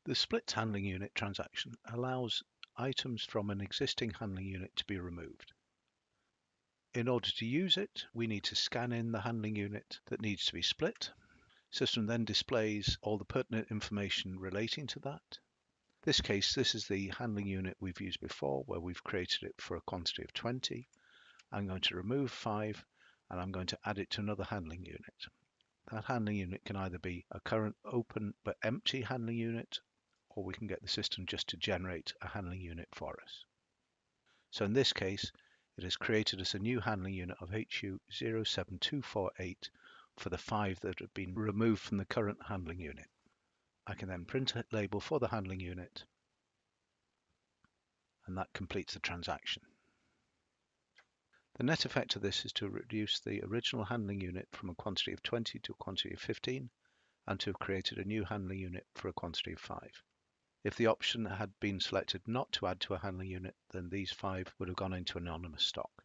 The split handling unit transaction allows items from an existing handling unit to be removed. In order to use it, we need to scan in the handling unit that needs to be split. System then displays all the pertinent information relating to that. In this case, this is the handling unit we've used before, where we've created it for a quantity of 20. I'm going to remove 5, and I'm going to add it to another handling unit. That handling unit can either be a current open but empty handling unit, or we can get the system just to generate a handling unit for us. So in this case, it has created us a new handling unit of HU07248 for the 5 that have been removed from the current handling unit. I can then print a label for the handling unit, and that completes the transaction. The net effect of this is to reduce the original handling unit from a quantity of 20 to a quantity of 15, and to have created a new handling unit for a quantity of 5. If the option had been selected not to add to a handling unit, then these 5 would have gone into anonymous stock.